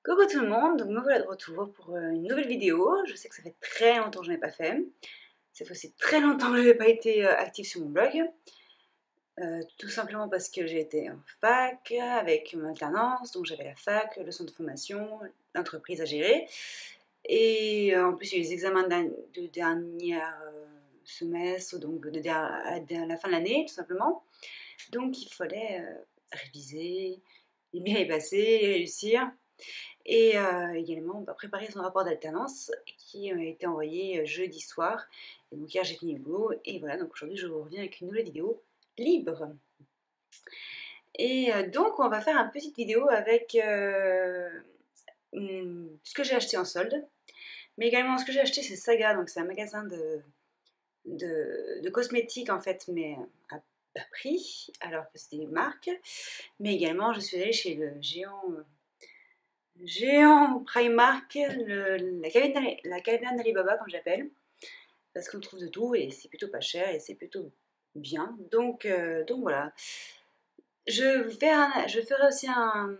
Coucou tout le monde, donc me voilà de retour pour une nouvelle vidéo. Je sais que ça fait très longtemps que je n'ai pas fait. Cette fois-ci très longtemps que je n'ai pas été active sur mon blog. Tout simplement parce que j'ai été en fac avec une alternance, donc j'avais la fac, le centre de formation, l'entreprise à gérer. Et en plus il y a eu les examens de dernier semestre, donc à la fin de l'année tout simplement. Donc il fallait réviser, et bien y passer, et réussir. Et également préparer son rapport d'alternance qui a été envoyé jeudi soir. Et donc hier j'ai fini le boulot et voilà, donc aujourd'hui je vous reviens avec une nouvelle vidéo libre. Et donc on va faire une petite vidéo avec ce que j'ai acheté en solde. Mais également ce que j'ai acheté c'est Saga, donc c'est un magasin de cosmétiques en fait, mais à bas prix, alors que c'est des marques. Mais également je suis allée chez le géant Primark, la caverne d'Alibaba comme j'appelle, parce qu'on trouve de tout et c'est plutôt pas cher et c'est plutôt bien. Donc voilà. Je ferai aussi un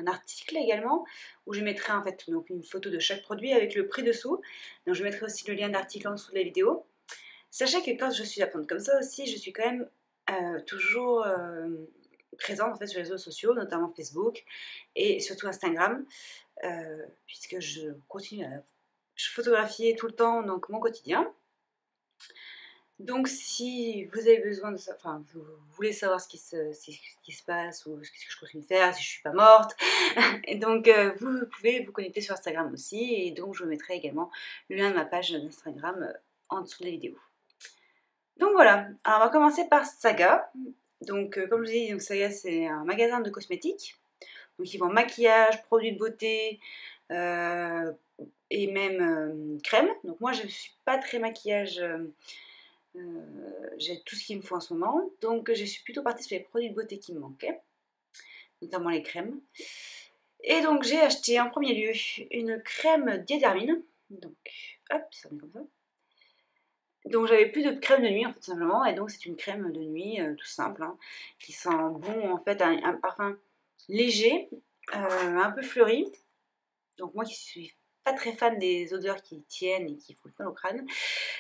article également où je mettrai en fait donc une photo de chaque produit avec le prix dessous. Donc je mettrai aussi le lien d'article en dessous de la vidéo. Sachez que quand je suis à prendre comme ça aussi, je suis quand même toujours présente en fait sur les réseaux sociaux, notamment Facebook et surtout Instagram, puisque je continue à photographier tout le temps donc mon quotidien. Donc si vous avez besoin de ça, enfin vous voulez savoir ce qui se passe ou ce que je continue de faire, si je suis pas morte, et donc vous pouvez vous connecter sur Instagram aussi, et donc je vous mettrai également le lien de ma page d'Instagram en dessous de la vidéo. Donc voilà, alors on va commencer par Saga. Donc comme je vous ai dit, donc Saga c'est un magasin de cosmétiques. Donc ils vendent maquillage, produits de beauté et même crème. Donc moi je ne suis pas très maquillage, j'ai tout ce qu'il me faut en ce moment. Donc je suis plutôt partie sur les produits de beauté qui me manquaient, notamment les crèmes. Et donc j'ai acheté en premier lieu une crème Diadermine. Donc hop, ça met comme ça. Donc j'avais plus de crème de nuit en fait simplement, et donc c'est une crème de nuit tout simple, hein, qui sent bon en fait, un parfum léger, un peu fleuri. Donc moi qui suis pas très fan des odeurs qui tiennent et qui font le mal au crâne,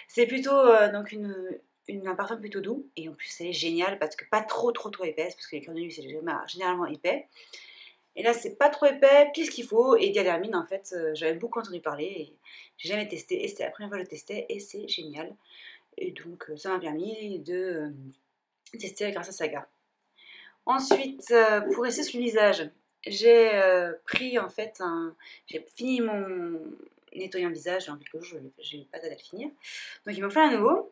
c'est plutôt donc un parfum plutôt doux, et en plus c'est génial parce que pas trop épaisse, parce que les crèmes de nuit c'est généralement épais. Et là c'est pas trop épais, pile ce qu'il faut, et Diadermine en fait j'avais beaucoup entendu parler et j'ai jamais testé, et c'était la première fois que je testais et c'est génial. Et donc ça m'a permis de tester grâce à Saga. Ensuite, pour rester sur le visage, j'ai pris en fait j'ai fini mon nettoyant visage dans quelques jours, j'ai pas d'à le finir. Donc ils m'ont fait un nouveau.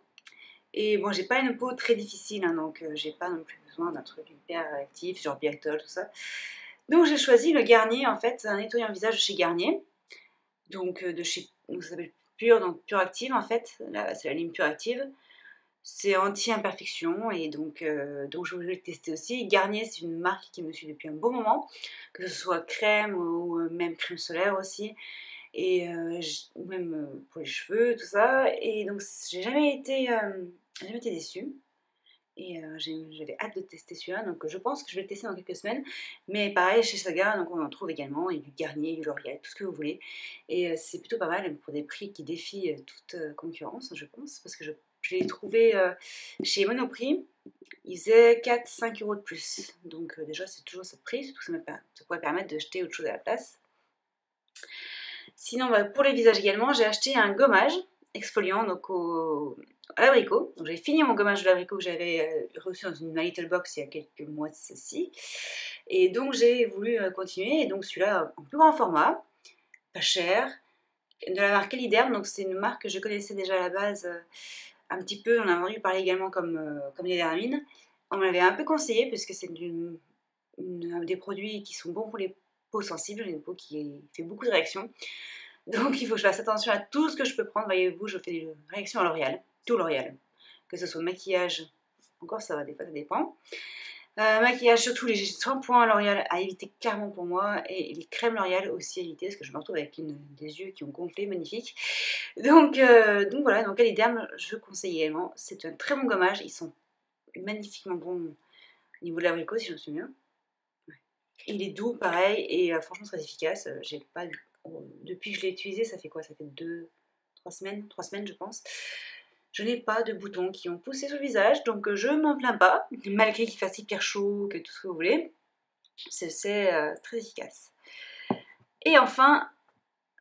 Et bon, j'ai pas une peau très difficile, hein, donc j'ai pas non plus besoin d'un truc hyper actif, genre Biactol, tout ça. Donc j'ai choisi le Garnier, en fait, un nettoyant visage chez Garnier. Donc de chez, donc ça s'appelle Pure, donc Pure Active en fait. Là, c'est la ligne Pure Active. C'est anti-imperfection, et donc je voulais le tester aussi. Garnier, c'est une marque qui me suit depuis un bon moment, que ce soit crème ou même crème solaire aussi, et ou même pour les cheveux, tout ça. Et donc j'ai jamais été déçue. Et j'avais hâte de tester celui-là, donc je pense que je vais le tester dans quelques semaines. Mais pareil, chez Saga, donc on en trouve également, et du Garnier, du L'Oréal, tout ce que vous voulez. Et c'est plutôt pas mal pour des prix qui défient toute concurrence, je pense, parce que je l'ai trouvé chez Monoprix, il faisait 4-5 € de plus. Donc déjà, c'est toujours ce prix, surtout que ça pourrait permettre de jeter autre chose à la place. Sinon, pour les visages également, j'ai acheté un gommage exfoliant donc à l'abricot. Donc j'ai fini mon gommage de l'abricot que j'avais reçu dans une My Little Box il y a quelques mois de ceci. Et donc j'ai voulu continuer, et donc celui-là en plus grand format, pas cher, de la marque Eliderm. Donc c'est une marque que je connaissais déjà à la base un petit peu, on a entendu parler également comme les Dermine. On m'avait un peu conseillé puisque c'est des produits qui sont bons pour les peaux sensibles, une peau qui fait beaucoup de réactions. Donc il faut que je fasse attention à tout ce que je peux prendre. Voyez-vous, je fais des réactions à L'Oréal, tout L'Oréal. Que ce soit maquillage, encore ça va, des fois ça dépend. Maquillage, surtout les shampoings L'Oréal à éviter clairement pour moi, et les crèmes L'Oréal aussi à éviter, parce que je me retrouve avec des yeux qui ont gonflé, magnifique. Donc voilà, donc Eliderm, je conseille également. C'est un très bon gommage, ils sont magnifiquement bons au niveau de l'abricot, si je me souviens. Ouais. Il est doux, pareil, et franchement très efficace. J'ai pas depuis que je l'ai utilisé, ça fait quoi? Ça fait 3 semaines je pense. Je n'ai pas de boutons qui ont poussé sur le visage, donc je m'en plains pas, malgré qu'il fasse hyper chaud, que tout ce que vous voulez. C'est très efficace. Et enfin,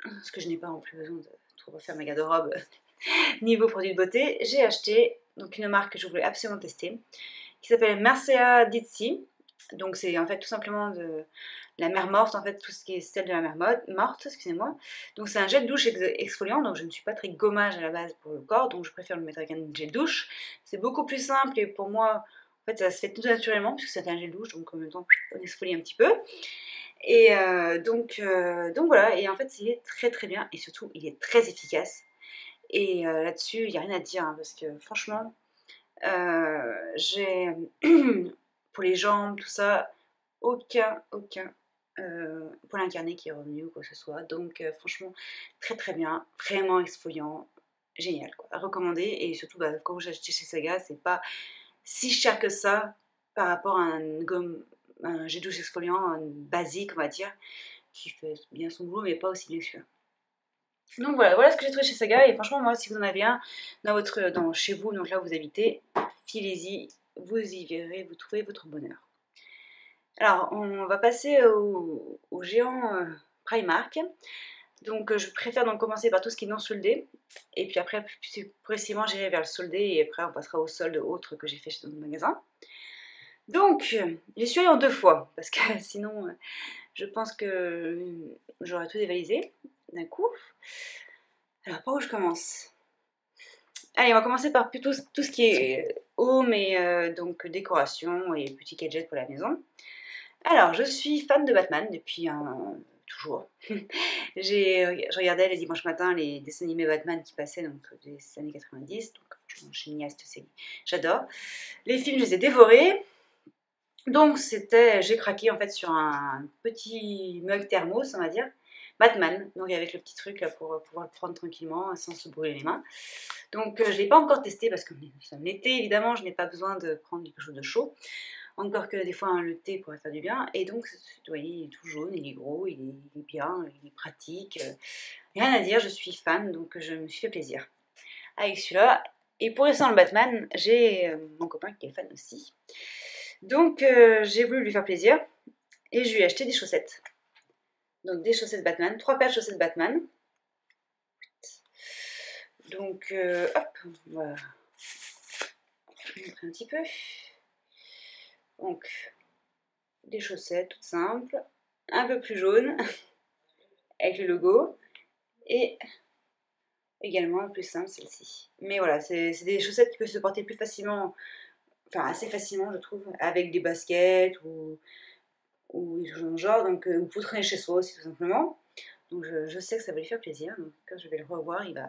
parce que je n'ai pas non plus besoin de tout refaire ma garde-robe niveau produits de beauté, j'ai acheté donc une marque que je voulais absolument tester, qui s'appelle Mercea Dizzi. Donc c'est en fait tout simplement de la mer morte, en fait tout ce qui est sel de la mer morte, excusez-moi. Donc c'est un gel douche exfoliant, donc je ne suis pas très gommage à la base pour le corps, donc je préfère le mettre avec un gel douche. C'est beaucoup plus simple et pour moi, en fait ça se fait tout naturellement puisque c'est un gel douche, donc en même temps on exfolie un petit peu. Et donc voilà, et en fait il est très très bien et surtout il est très efficace. Et là-dessus il n'y a rien à dire hein, parce que franchement, j'ai pour les jambes, tout ça, aucun poil incarné qui est revenu ou quoi que ce soit. Donc franchement, très très bien, vraiment exfoliant, génial quoi, à recommander. Et surtout, bah, quand j'ai acheté chez Saga, c'est pas si cher que ça par rapport à un jet douche exfoliant basique, on va dire, qui fait bien son boulot, mais pas aussi bien que celui-là. Donc voilà ce que j'ai trouvé chez Saga. Et franchement, moi, si vous en avez un chez vous, donc là où vous habitez, filez-y, vous y verrez, vous trouvez votre bonheur. Alors, on va passer au géant Primark. Donc, je préfère donc commencer par tout ce qui est non soldé. Et puis après, plus précisément, j'irai vers le soldé. Et après, on passera au solde autre que j'ai fait dans le magasin. Donc, j'y suis allée en 2 fois. Parce que sinon, je pense que j'aurais tout dévalisé d'un coup. Alors, par où je commence? Allez, on va commencer par plutôt tout ce qui est home et donc décoration et petits gadgets pour la maison. Alors, je suis fan de Batman depuis toujours. Je regardais les dimanches matins les dessins animés Batman qui passaient donc des années 90, donc franchement, je suis cette série. J'adore. Les films, je les ai dévorés. Donc, j'ai craqué en fait sur un petit mug thermos, on va dire. Batman, donc avec le petit truc là pour pouvoir le prendre tranquillement sans se brûler les mains. Donc, je ne l'ai pas encore testé parce que nous sommes l'été, évidemment, je n'ai pas besoin de prendre quelque chose de chaud. Encore que des fois, hein, le thé pourrait faire du bien. Et donc, vous voyez, il est tout jaune, il est gros, il est bien, il est pratique. Rien à dire, je suis fan, donc je me suis fait plaisir avec celui-là. Et pour rester dans le Batman, j'ai mon copain qui est fan aussi. Donc, j'ai voulu lui faire plaisir et je lui ai acheté des chaussettes. Donc, des chaussettes Batman, 3 paires de chaussettes Batman. Donc, hop, on va montrer un petit peu. Donc, des chaussettes toutes simples, un peu plus jaunes, avec le logo, et également plus simple celle-ci. Mais voilà, c'est des chaussettes qui peuvent se porter plus facilement, enfin assez facilement je trouve, avec des baskets ou des choses dans le genre, donc, ou pour traîner chez soi aussi tout simplement. Donc je sais que ça va lui faire plaisir, donc quand je vais le revoir, il va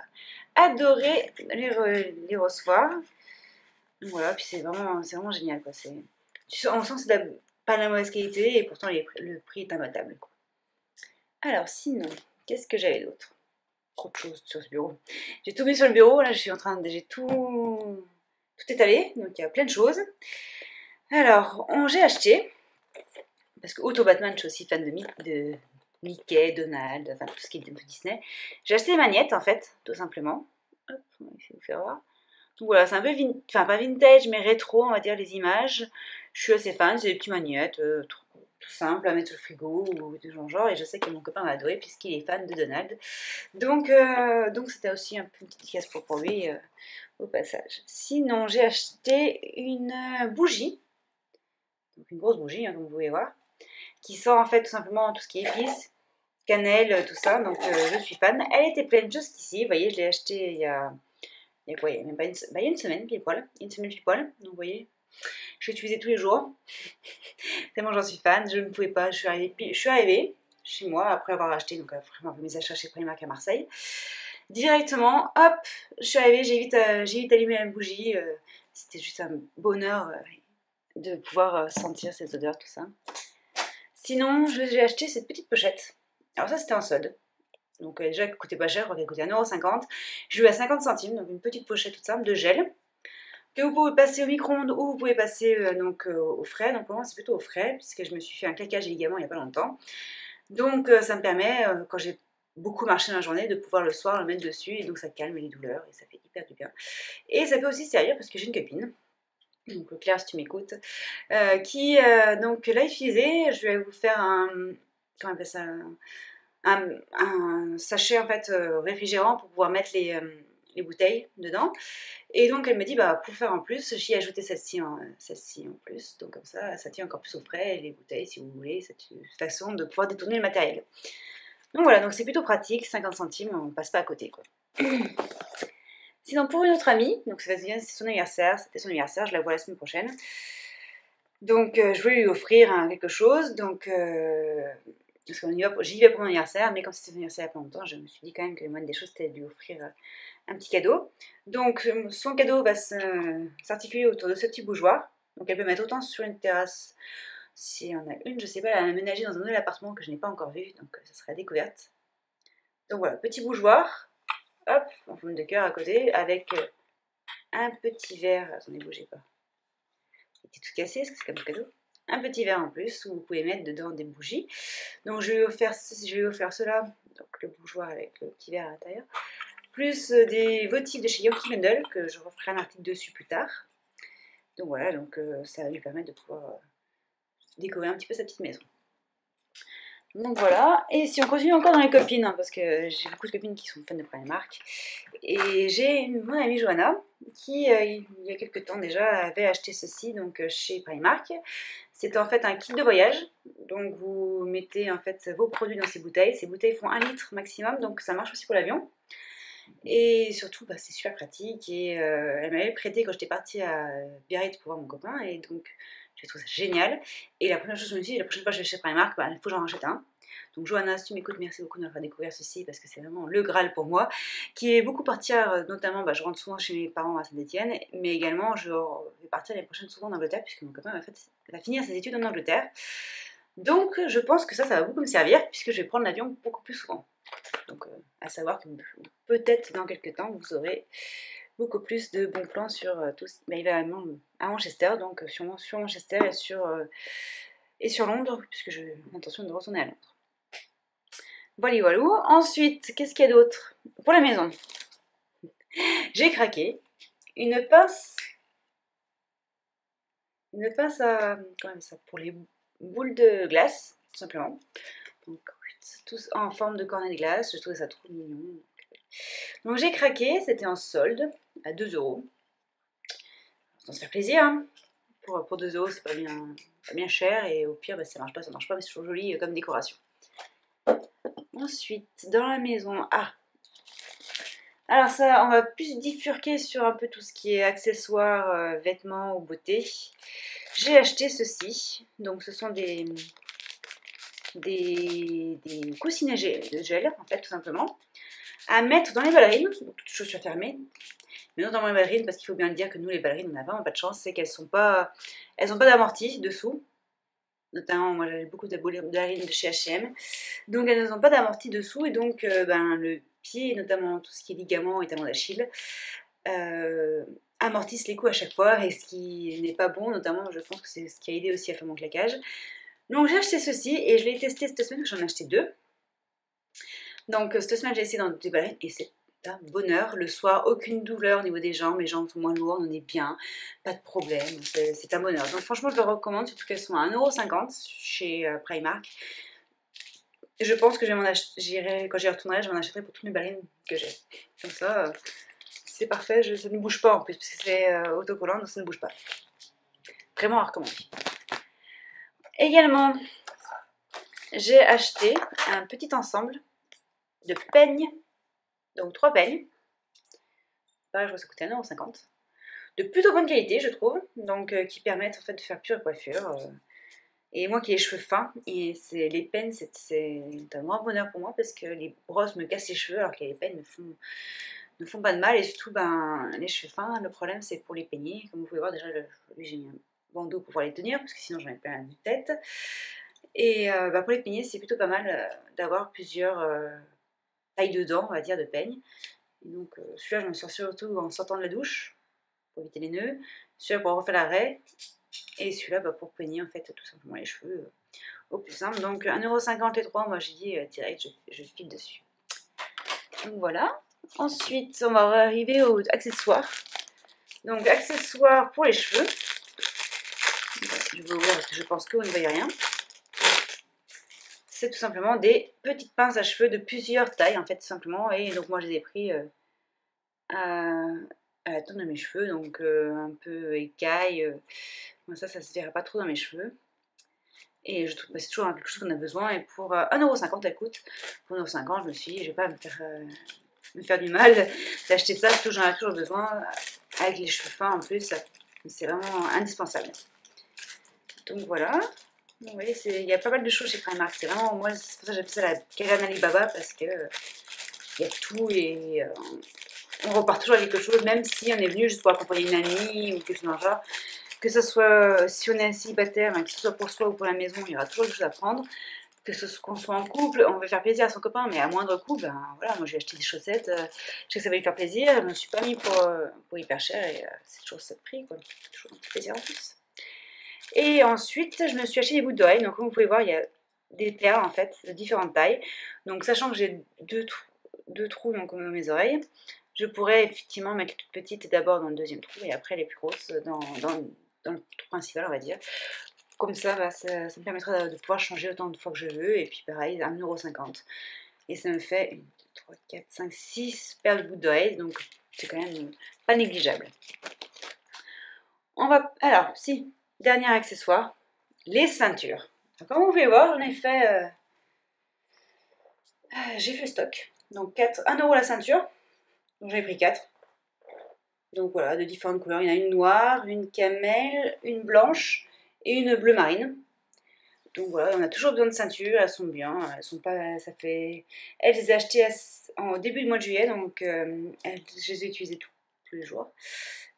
adorer les recevoir. Donc voilà, puis c'est vraiment génial quoi. On sent que c'est pas de la mauvaise qualité et pourtant le prix est imbattable. Quoi. Alors sinon, qu'est-ce que j'avais d'autre? Trop de choses sur ce bureau. J'ai tout mis sur le bureau, là j'ai tout étalé, donc il y a plein de choses. Alors, j'ai acheté, parce que auto Batman, je suis aussi fan de Mickey, Donald, enfin tout ce qui est de Disney. J'ai acheté des magnettes en fait, tout simplement. Hop, on va essayer de vous faire voir. Donc voilà, c'est un peu, enfin pas vintage, mais rétro, on va dire, les images. Je suis assez fan, c'est des petites magnettes, tout simple, à mettre sur le frigo ou des genre, et je sais que mon copain va adorer puisqu'il est fan de Donald. Donc c'était aussi un peu une petite casse pour lui au passage. Sinon, j'ai acheté une bougie, donc une grosse bougie, hein, comme vous pouvez voir, qui sent en fait tout simplement tout ce qui est épices, cannelle, tout ça, donc je suis fan. Elle était pleine jusqu'ici, vous voyez, je l'ai achetée il y a quoi, il y a même pas il y a une semaine pile poil, donc vous voyez, je l'utilisais tous les jours, tellement j'en suis fan, je ne pouvais pas, je suis arrivée chez moi après avoir acheté, donc après mes achats chez Primark à Marseille, directement, hop, je suis arrivée, j'ai vite allumé la bougie, c'était juste un bonheur de pouvoir sentir cette odeur, tout ça. Sinon, j'ai acheté cette petite pochette, alors ça c'était en solde. Donc déjà, elle coûtait pas cher, elle coûtait 1,50 €. Je l'ai eu à 50 centimes, donc une petite pochette toute simple de gel. que vous pouvez passer au micro-ondes ou vous pouvez passer au frais. Donc pour moi c'est plutôt au frais puisque je me suis fait un claquage des ligaments il n'y a pas longtemps. Donc ça me permet, quand j'ai beaucoup marché dans la journée, de pouvoir le soir le mettre dessus et donc ça calme les douleurs et ça fait hyper du bien. Et ça peut aussi servir parce que j'ai une copine, donc Claire si tu m'écoutes, qui donc l'a utilisé. Je vais vous faire comment on appelle ça, un sachet en fait réfrigérant pour pouvoir mettre les bouteilles dedans. Et donc elle me dit, bah, pour faire en plus, j'y ai ajouté celle-ci en plus. Donc comme ça tient encore plus au frais, et les bouteilles, si vous voulez, c'est une façon de pouvoir détourner le matériel. Donc voilà, donc c'est plutôt pratique, 50 centimes, on passe pas à côté, quoi. Sinon, pour une autre amie, donc c'est son anniversaire, c'était son anniversaire, je la vois la semaine prochaine. Donc je voulais lui offrir quelque chose, donc parce que j'y vais pour mon anniversaire, mais comme c'était son anniversaire il y a pas longtemps, je me suis dit quand même que la moindre des choses c'était de lui offrir un petit cadeau. Donc son cadeau va s'articuler autour de ce petit bougeoir. Donc elle peut mettre autant sur une terrasse, si y en a une, je sais pas, elle a aménagé dans un nouvel appartement que je n'ai pas encore vu, donc ça sera découverte. Donc voilà, petit bougeoir, hop, en forme de cœur à côté, avec un petit verre, attendez, bougez pas, il était tout cassé, est-ce que c'est comme cadeau? Un petit verre en plus, où vous pouvez mettre dedans des bougies. Donc je vais lui offrir cela, donc le bougeoir avec le petit verre à l'intérieur, plus des votifs de chez Yankee Candle, que je referai un article dessus plus tard. Donc voilà, donc ça va lui permettre de pouvoir découvrir un petit peu sa petite maison. Donc voilà, et si on continue encore dans les copines, hein, parce que j'ai beaucoup de copines qui sont fans de Primark, et j'ai mon amie Johanna, qui il y a quelques temps déjà avait acheté ceci donc, chez Primark. C'est en fait un kit de voyage, donc vous mettez en fait vos produits dans ces bouteilles font 1 litre maximum, donc ça marche aussi pour l'avion. Et surtout, bah, c'est super pratique. Et elle m'avait prêté quand j'étais partie à Biarritz pour voir mon copain. Et donc, j'ai trouvé ça génial. Et la première chose que je me suis dit, la prochaine fois que je vais chez Primark, bah, il faut que j'en rachète un. Donc, Johanna, si tu m'écoutes, merci beaucoup de m'avoir découvert ceci parce que c'est vraiment le Graal pour moi. Qui est beaucoup partir, notamment, bah, je rentre souvent chez mes parents à Saint-Etienne, mais également, je vais partir l'année prochaine souvent en Angleterre puisque mon copain va finir ses études en Angleterre. Donc, je pense que ça va beaucoup me servir puisque je vais prendre l'avion beaucoup plus souvent. Donc, à savoir que peut-être dans quelques temps, vous aurez beaucoup plus de bons plans sur tout ce qui va à Manchester, donc sûrement sur Manchester et sur Londres, puisque j'ai l'intention de retourner à Londres. Voilà, voilà. Ensuite, qu'est-ce qu'il y a d'autre pour la maison? J'ai craqué une pince comment ça, pour les boules de glace, tout simplement. Donc, tous en forme de cornet de glace, je trouvais ça trop mignon. Donc j'ai craqué, c'était en solde, à 2 €. On se faire plaisir, hein. Pour 2 €, c'est pas bien cher, et au pire, bah, ça marche pas, mais c'est toujours joli comme décoration. Ensuite, dans la maison, alors ça, on va plus bifurquer sur un peu tout ce qui est accessoires, vêtements ou beauté. J'ai acheté ceci, donc ce sont des coussinets de gel, en fait, tout simplement, à mettre dans les ballerines, donc toutes chaussures fermées, mais notamment les ballerines, parce qu'il faut bien le dire que nous, les ballerines, on n'a vraiment pas de chance, c'est qu'elles n'ont pas d'amorti dessous. Notamment, moi j'avais beaucoup de ballerines de chez H&M, donc elles n'ont pas d'amorti dessous, et donc le pied, notamment tout ce qui est ligaments et talons d'Achille, amortissent les coups à chaque fois, et ce qui n'est pas bon, notamment je pense que c'est ce qui a aidé aussi à faire mon claquage. Donc j'ai acheté ceci, et je l'ai testé cette semaine, j'en ai acheté 2. Donc cette semaine j'ai essayé dans des ballerines, et c'est un bonheur. Le soir, aucune douleur au niveau des jambes, les jambes sont moins lourdes, on est bien, pas de problème, c'est un bonheur. Donc franchement je le recommande, surtout qu'elles sont à 1,50 € chez Primark. Je pense que quand j'y retournerai, je m'en achèterai pour toutes mes ballerines que j'ai. Comme ça, c'est parfait, ça ne bouge pas en plus, parce que c'est autocollant, donc ça ne bouge pas. Vraiment à recommander. Également, j'ai acheté un petit ensemble de peignes, donc 3 peignes. Pareil, je crois que ça coûtait 1,50 €. De plutôt bonne qualité, je trouve, donc qui permettent en fait de faire pure coiffure. Et moi qui ai les cheveux fins, et les peignes, c'est un grand bonheur pour moi parce que les brosses me cassent les cheveux alors que les peignes ne font pas de mal. Et surtout, les cheveux fins, le problème c'est pour les peigner. Comme vous pouvez voir, déjà, j'ai mis un bandeau pour pouvoir les tenir parce que sinon j'en ai plein la tête. Et pour les peigner, c'est plutôt pas mal d'avoir plusieurs tailles de dents, on va dire, de peignes. Et donc celui-là, je m'en sers surtout en sortant de la douche. pour éviter les nœuds, celui-là pour refaire l'arrêt, et celui-là bah, pour peigner en fait tout simplement les cheveux au plus simple. Donc 1,50 € les trois, moi j'ai dit direct, je file dessus. Donc voilà. Ensuite, on va arriver aux accessoires. Donc accessoires pour les cheveux. Je vais ouvrir parce que je pense qu'on ne voit rien. C'est tout simplement des petites pinces à cheveux de plusieurs tailles en fait tout simplement. Et donc moi je les ai pris à la tonne de mes cheveux, donc un peu écaille. Ça se verra pas trop dans mes cheveux. Et je trouve que c'est toujours quelque chose qu'on a besoin. Et pour 1,50 € elle coûte. Pour 1,50 € je me suis dit, je vais pas me faire du mal d'acheter ça, parce que j'en ai toujours besoin. Avec les cheveux fins en plus, c'est vraiment indispensable. Donc voilà. Vous voyez, il y a pas mal de choses chez Primark. C'est vraiment, moi, c'est pour ça que j'appelle ça la Kagan Alibaba, parce que il y a tout et on repart toujours avec quelque chose, même si on est venu juste pour accompagner une amie ou quelque chose dans le genre. Que ce soit, si on est un célibataire, que ce soit pour soi ou pour la maison, il y aura toujours quelque chose à prendre. Qu'on soit en couple, on veut faire plaisir à son copain, mais à moindre coût, ben voilà, moi j'ai acheté des chaussettes, je sais que ça va lui faire plaisir, je me suis pas mis pour hyper cher et c'est toujours ça de prix, quoi. C'est toujours un petit plaisir en plus. Et ensuite, je me suis acheté des boucles d'oreilles, donc comme vous pouvez voir, il y a des perles en fait, de différentes tailles. Donc sachant que j'ai deux trous donc, dans mes oreilles, je pourrais effectivement mettre les toutes petites d'abord dans le deuxième trou et après les plus grosses dans le trou principal, on va dire. Comme ça, bah, ça me permettra de pouvoir changer autant de fois que je veux. Et puis pareil, 1,50 €. Et ça me fait 1, 2, 3, 4, 5, 6 paires de boucles d'oreilles. Donc c'est quand même pas négligeable. Alors, si, dernier accessoire, les ceintures. Donc, comme vous pouvez voir, j'en ai fait... j'ai fait stock. Donc 1 € la ceinture. Donc j'en ai pris 4. Donc voilà, de différentes couleurs. Il y en a une noire, une camel, une blanche et une bleu marine. Donc voilà, on a toujours besoin de ceintures, elles sont bien, elles sont pas, ça fait... Elles, je les ai achetées en début du mois de juillet, donc je les ai utilisées tous les jours.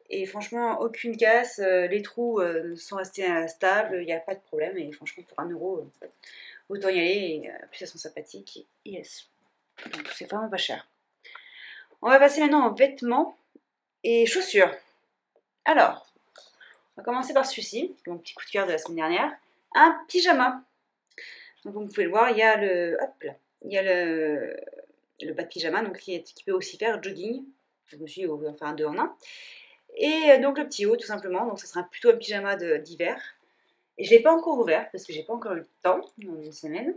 Et franchement, aucune casse, les trous sont restés stables, il n'y a pas de problème. Et franchement, pour 1 €, autant y aller, et puis elles sont sympathiques. Et donc c'est vraiment pas cher. On va passer maintenant aux vêtements et chaussures. Alors, on va commencer par celui-ci, mon petit coup de cœur de la semaine dernière. Un pyjama. Donc vous pouvez le voir, il y a le bas de pyjama donc qui peut aussi faire jogging. Je me suis dit, on va faire un 2 en 1. Et donc le petit haut tout simplement, donc ça sera plutôt un pyjama d'hiver. Et je ne l'ai pas encore ouvert parce que j'ai pas encore eu le temps dans une semaine.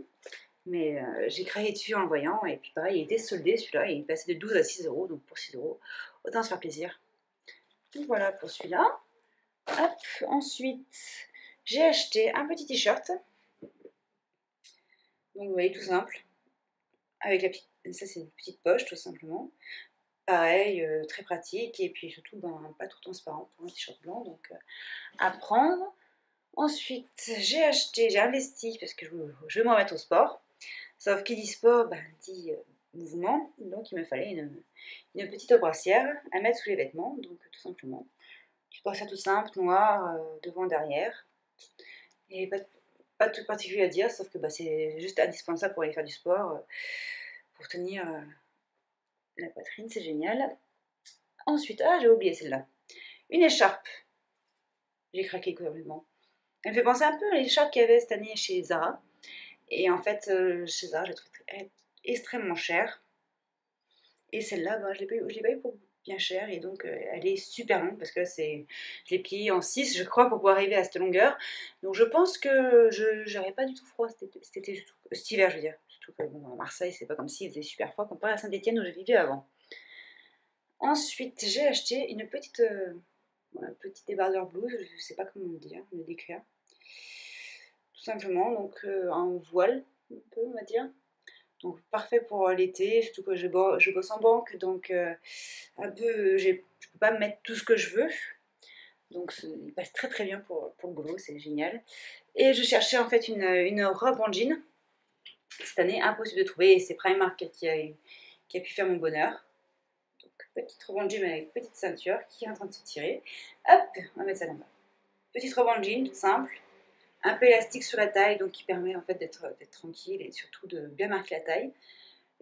Mais j'ai craqué dessus en le voyant. Et puis pareil, il était soldé celui-là, il passait de 12 à 6 €. Donc pour 6 €, autant se faire plaisir. Donc voilà pour celui-là. Hop, ensuite, j'ai acheté un petit t-shirt. Donc vous voyez, tout simple. Avec ça c'est une petite poche tout simplement. Pareil, très pratique et puis surtout pas trop transparent pour un t-shirt blanc, donc à prendre. Ensuite j'ai investi parce que je veux me remettre au sport. Sauf qui dit sport, dit mouvement, donc il me fallait une petite brassière à mettre sous les vêtements, donc tout simplement. Une petite brassière tout simple, noire, devant, derrière. Et pas tout particulier à dire, sauf que c'est juste indispensable pour aller faire du sport, pour tenir la poitrine, c'est génial. Ensuite, j'ai oublié celle-là. Une écharpe. J'ai craqué complètement. Elle me fait penser un peu à l'écharpe qu'il y avait cette année chez Zara. Et en fait, chez Zara, je la trouve extrêmement chère. Et celle-là, je ne l'ai pas eu pour bien cher. Et donc, elle est super longue parce que je l'ai pliée en 6, je crois, pour pouvoir arriver à cette longueur. Donc, je pense que je n'aurais pas du tout froid cet hiver, je veux dire. Surtout que à Marseille, c'est pas comme s'il faisait super froid comparé à Saint-Étienne où je vivais avant. Ensuite, j'ai acheté une petite débardeur blouse, je ne sais pas comment le décrire. Tout simplement, donc un voile, un peu, on va dire. Donc parfait pour l'été, surtout que je bosse en banque, donc un peu, je ne peux pas mettre tout ce que je veux. Donc il passe très très bien pour le boulot, c'est génial. Et je cherchais en fait une robe en jean. Cette année, impossible de trouver, et c'est Primark qui a pu faire mon bonheur. Petite robe en jean avec petite ceinture qui est en train de se tirer. Hop, on va mettre ça là-bas. Petite robe en jean, toute simple. Un peu élastique sur la taille, donc qui permet en fait d'être tranquille et surtout de bien marquer la taille.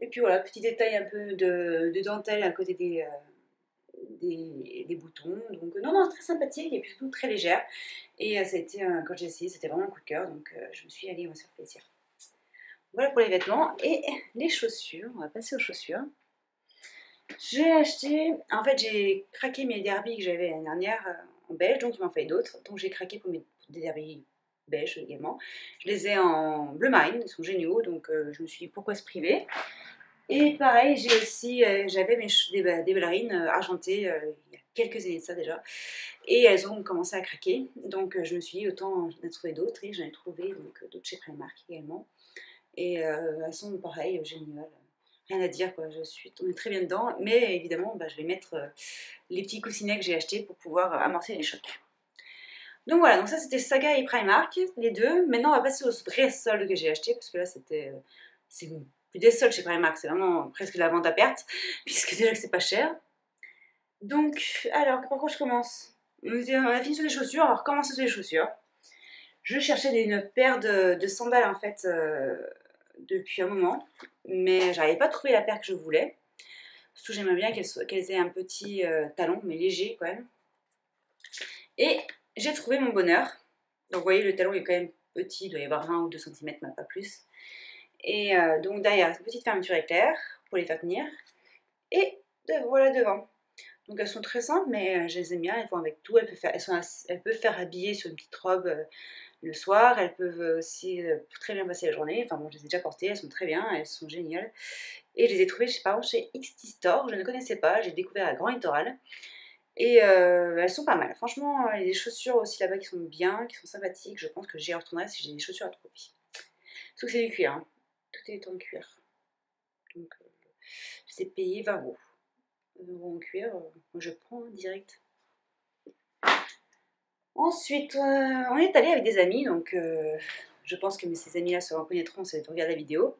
Et puis voilà, petit détail un peu de dentelle à côté des boutons. Donc non, non, très sympathique et puis surtout très légère. Et ça a été, quand j'ai essayé, c'était vraiment un coup de cœur. Donc je me suis dit, allez, on va se faire plaisir. Voilà pour les vêtements. Et les chaussures, on va passer aux chaussures. J'ai acheté, en fait j'ai craqué mes derbies que j'avais l'année dernière en beige, donc il m'en fallait d'autres. Donc j'ai craqué pour des derbies beige également. Je les ai en bleu marine, ils sont géniaux, donc je me suis dit pourquoi se priver. Et pareil, j'ai aussi, j'avais des ballerines argentées il y a quelques années de ça déjà. Et elles ont commencé à craquer, donc je me suis dit autant en trouver d'autres, et j'en ai trouvé d'autres chez Primark également. Et elles sont pareilles, géniales. Rien à dire, quoi. Je suis tombée très bien dedans, mais évidemment, je vais mettre les petits coussinets que j'ai achetés pour pouvoir amortir les chocs. Donc voilà, donc ça c'était Saga et Primark, les deux. Maintenant, on va passer aux vrais soldes que j'ai achetés, parce que là, c'est plus des soldes chez Primark, c'est vraiment presque de la vente à perte, puisque déjà que c'est pas cher. Donc, alors, par quoi je commence? On a fini sur les chaussures, alors commencer sur les chaussures. Je cherchais une paire de sandales, en fait, depuis un moment, mais j'arrivais pas à trouver la paire que je voulais. Surtout, j'aimerais bien qu'elles aient un petit talon, mais léger quand même. Et j'ai trouvé mon bonheur. Donc, vous voyez, le talon est quand même petit, il doit y avoir 20 ou 2 cm, même pas plus. Et donc, derrière, une petite fermeture éclair pour les faire tenir. Et voilà devant. Donc, elles sont très simples, mais je les aime bien. Elles vont avec tout. Elles peuvent faire habiller sur une petite robe le soir. Elles peuvent aussi très bien passer la journée. Enfin, bon, je les ai déjà portées. Elles sont très bien. Elles sont géniales. Et je les ai trouvées chez XT Store. Je ne connaissais pas. J'ai découvert à Grand Littoral. Et elles sont pas mal. Franchement, il y a des chaussures aussi là-bas qui sont bien, qui sont sympathiques. Je pense que j'y retournerai si j'ai des chaussures à trouver. Sauf que c'est du cuir. Hein. Tout est en cuir. Donc, je les ai payées 20 euros. 20 euros en cuir, je prends direct. Ensuite, on est allé avec des amis, donc je pense que ces amis-là se reconnaîtront si ils regardent la vidéo,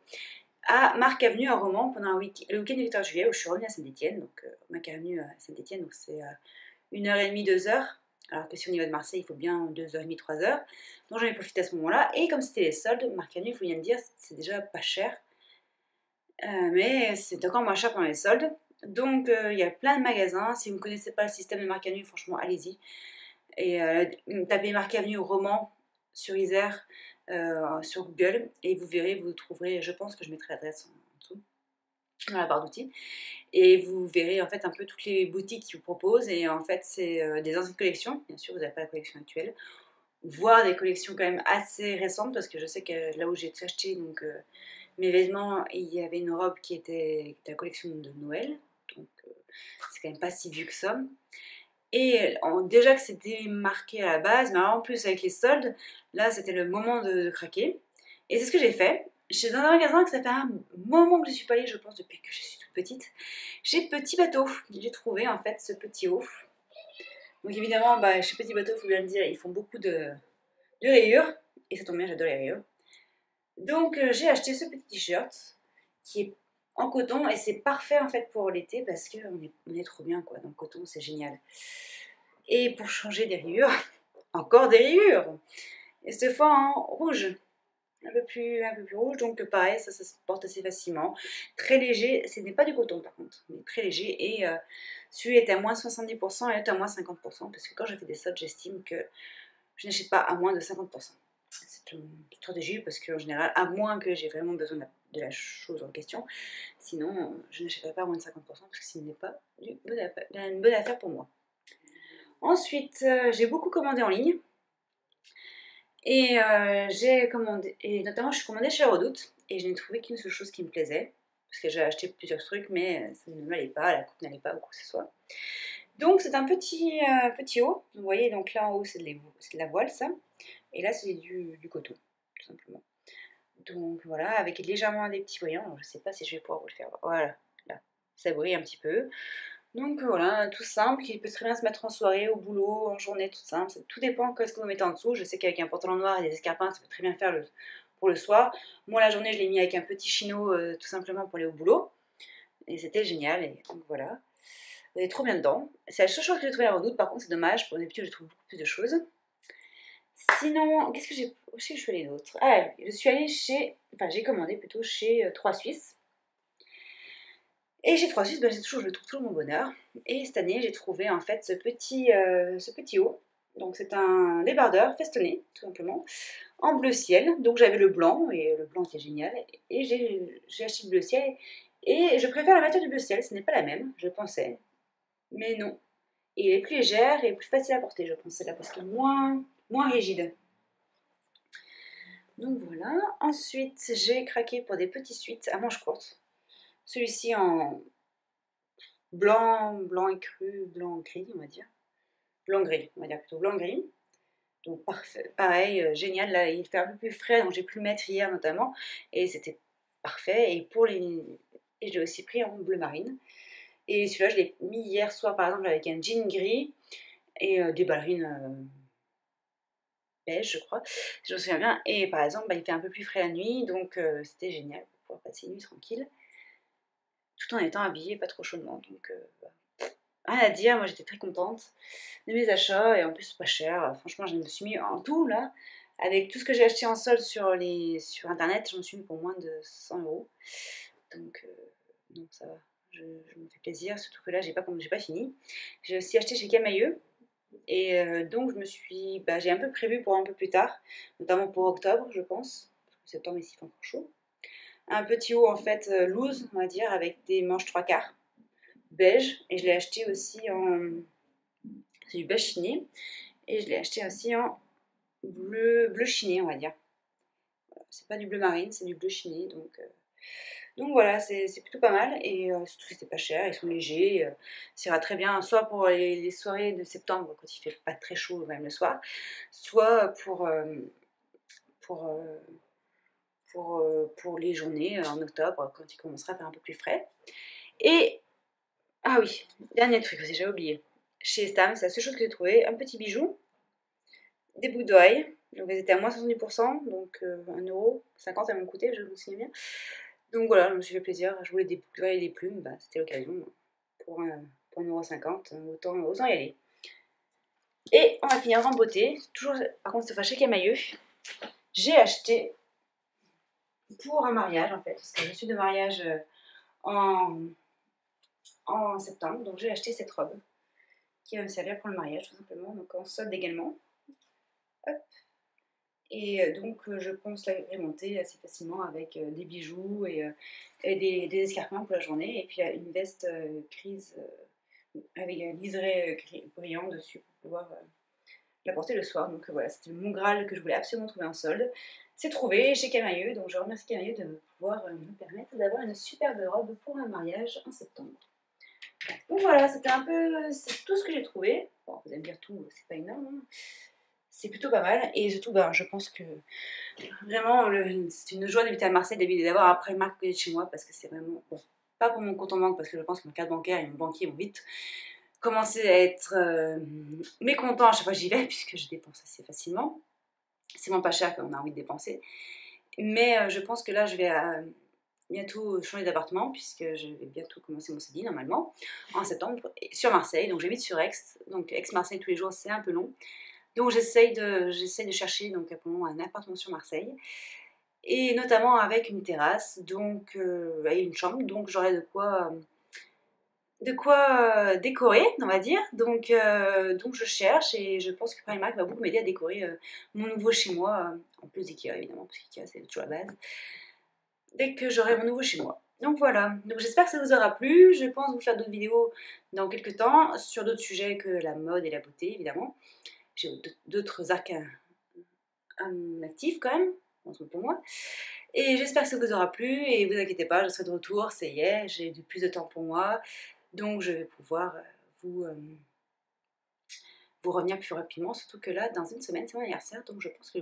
à Marc Avenue à Romans pendant le week-end du 14 juillet où je suis revenue à Saint-Étienne. Donc Marc Avenue à Saint-Étienne, donc c'est 1h30, 2h. Alors que si on y va de Marseille, il faut bien 2h30, 3h. Donc j'en ai profité à ce moment-là. Et comme c'était les soldes, Marc Avenue, il faut bien le dire, c'est déjà pas cher. Mais c'est encore moins cher pendant les soldes. Donc il y a plein de magasins. Si vous ne connaissez pas le système de Marc Avenue, franchement, allez-y. Et tapez Marc Avenue Romans sur Isère, sur Google, et vous verrez, vous trouverez, je pense que je mettrai l'adresse en dessous, dans la barre d'outils, et vous verrez en fait un peu toutes les boutiques qui vous proposent, et en fait c'est des anciennes collections, bien sûr vous n'avez pas la collection actuelle, voire des collections quand même assez récentes, parce que je sais que là où j'ai acheté donc, mes vêtements, il y avait une robe qui était la collection de Noël, donc c'est quand même pas si vieux que ça. Et déjà que c'était marqué à la base, mais en plus avec les soldes, là c'était le moment de craquer. Et c'est ce que j'ai fait. J'étais dans un magasin que ça fait un moment que je ne suis pas allée, je pense, depuis que je suis toute petite. Chez Petit Bateau, j'ai trouvé en fait ce petit haut. Donc évidemment, chez Petit Bateau, il faut bien le dire, ils font beaucoup de rayures. Et ça tombe bien, j'adore les rayures. Donc j'ai acheté ce petit t-shirt qui est en coton et c'est parfait en fait pour l'été parce qu'on est trop bien quoi. Dans le coton, c'est génial. Et pour changer des rayures, encore des rayures. Et cette fois en rouge, un peu plus rouge, donc pareil, ça se porte assez facilement. Très léger, ce n'est pas du coton par contre, mais très léger. Et celui est à moins 70% et l'autre à moins 50%, parce que quand je fais des soldes, j'estime que je n'achète pas à moins de 50%. C'est une stratégie parce qu'en général, à moins que j'ai vraiment besoin de la chose en question, sinon je n'achèterai pas à moins de 50% parce que ce n'est pas une bonne affaire pour moi. Ensuite, j'ai beaucoup commandé en ligne. Et j'ai commandé, et notamment je suis commandée chez Redoute, et je n'ai trouvé qu'une seule chose qui me plaisait, parce que j'ai acheté plusieurs trucs, mais ça ne m'allait pas, la coupe n'allait pas ou quoi que ce soit. Donc c'est un petit haut, vous voyez, donc là en haut c'est de la voile ça, et là c'est du coton, tout simplement. Donc voilà, avec légèrement des petits brillants, alors je ne sais pas si je vais pouvoir vous le faire, voilà, là, ça brille un petit peu. Donc voilà, tout simple, qui peut très bien se mettre en soirée, au boulot, en journée, tout simple. Tout dépend de ce que vous mettez en dessous. Je sais qu'avec un pantalon noir et des escarpins, ça peut très bien faire pour le soir. Moi, la journée, je l'ai mis avec un petit chino, tout simplement pour aller au boulot. Et c'était génial, et donc voilà. Vous êtes trop bien dedans. C'est la seule chose que j'ai trouvé à Redoute, par contre, c'est dommage. Pour d'habitude, je trouve beaucoup plus de choses. Sinon, qu'est-ce que j'ai... Où est-ce que je suis allée d'autre? Ah, je suis allée j'ai commandé plutôt chez 3 Suisses. Et j'ai 3 Suisses, ben, je trouve toujours mon bonheur. Et cette année, j'ai trouvé en fait ce petit haut. Donc c'est un débardeur festonné, tout simplement, en bleu ciel. Donc j'avais le blanc, et le blanc était génial. Et j'ai acheté le bleu ciel. Et je préfère la matière du bleu ciel, ce n'est pas la même, je pensais. Mais non. Et elle est plus légère et plus facile à porter, je pense, celle-là, parce que moins rigide. Donc voilà. Ensuite, j'ai craqué pour des petits suites à manches courtes. Celui-ci en blanc écru, blanc gris, on va dire. Blanc gris, on va dire plutôt blanc gris. Donc parfait, pareil, génial. Là, il fait un peu plus frais, donc j'ai pu le mettre hier notamment, et c'était parfait. Et je l'ai aussi pris en bleu marine. Et celui-là, je l'ai mis hier soir, par exemple, avec un jean gris et des ballerines beige, je crois, si je me souviens bien. Et par exemple, il fait un peu plus frais la nuit, donc c'était génial pour pouvoir passer une nuit tranquille, tout en étant habillée pas trop chaudement. Donc rien à dire, moi j'étais très contente de mes achats, et en plus pas cher. Franchement, je me suis mis en tout là, avec tout ce que j'ai acheté en solde sur internet, je me suis mis pour moins de 100 euros. Donc ça va, je me fais plaisir, surtout que là j'ai pas fini. J'ai aussi acheté chez Camailleux, et donc j'ai un peu prévu pour un peu plus tard, notamment pour octobre, je pense, parce que septembre ici il fait encore chaud. Un petit haut en fait loose, on va dire, avec des manches 3/4 beige, et je l'ai acheté aussi c'est du beige chiné, et je l'ai acheté aussi en bleu chiné, on va dire. Voilà, c'est pas du bleu marine, c'est du bleu chiné, donc voilà, c'est plutôt pas mal, et surtout c'était pas cher, ils sont légers, ça ira très bien, soit pour les soirées de septembre quand il fait pas très chaud, même le soir, soit pour, pour les journées en octobre, quand il commencera à faire un peu plus frais. Et, ah oui, dernier truc aussi, j'avais oublié. Chez Stam, c'est la seule chose que j'ai trouvé, un petit bijou, des boucles d'oreilles, donc elles étaient à moins 70%, donc 1,50 € elles m'ont coûté, je me souviens bien. Donc voilà, je me suis fait plaisir, je voulais des boucles d'oreilles et des plumes, c'était l'occasion, pour 1,50 €, autant y aller. Et on va finir en beauté, toujours, par contre cette fois chez Camailleux, j'ai acheté pour un mariage en fait, parce que je suis de mariage en, en septembre, donc j'ai acheté cette robe qui va me servir pour le mariage tout simplement, donc en solde également. Hop. Et donc je pense l'agrémenter assez facilement avec des bijoux et des escarpins pour la journée, et puis une veste grise avec un liseré brillant dessus pour pouvoir la porter le soir. Donc voilà, c'était mon Graal que je voulais absolument trouver en solde. C'est trouvé chez Camailleux, donc je remercie Camailleux de pouvoir me permettre d'avoir une superbe robe pour un mariage en septembre. Donc voilà, c'est tout ce que j'ai trouvé. Bon, vous allez me dire tout, c'est pas énorme, hein. C'est plutôt pas mal, et surtout je pense que vraiment c'est une joie d'habiter à Marseille, d'avoir un Primark à côté de chez moi, parce que c'est vraiment, bon, pas pour mon compte en banque, parce que je pense que ma carte bancaire et mon banquier vont vite commencer à être mécontents à chaque fois que j'y vais, puisque je dépense assez facilement. C'est vraiment pas cher quand on a envie de dépenser. Mais je pense que là, je vais bientôt changer d'appartement, puisque je vais bientôt commencer mon CDI normalement, en septembre, sur Marseille. Donc j'habite sur Aix, donc Aix-Marseille tous les jours, c'est un peu long. Donc j'essaye de chercher donc, pour moi, un appartement sur Marseille, et notamment avec une terrasse, donc, et une chambre, donc j'aurai de quoi décorer, on va dire. Donc je cherche, et je pense que Primark va beaucoup m'aider à décorer mon nouveau chez moi, en plus d'Ikea évidemment, parce qu'Ikea c'est toujours la base, dès que j'aurai mon nouveau chez moi. Donc voilà, donc j'espère que ça vous aura plu. Je pense vous faire d'autres vidéos dans quelques temps, sur d'autres sujets que la mode et la beauté évidemment. J'ai d'autres arcs actifs quand même, pour moi. Et j'espère que ça vous aura plu, et vous inquiétez pas, je serai de retour, ça y est, j'ai plus de temps pour moi. Donc je vais pouvoir vous revenir plus rapidement, surtout que là, dans une semaine, c'est mon anniversaire, donc je pense que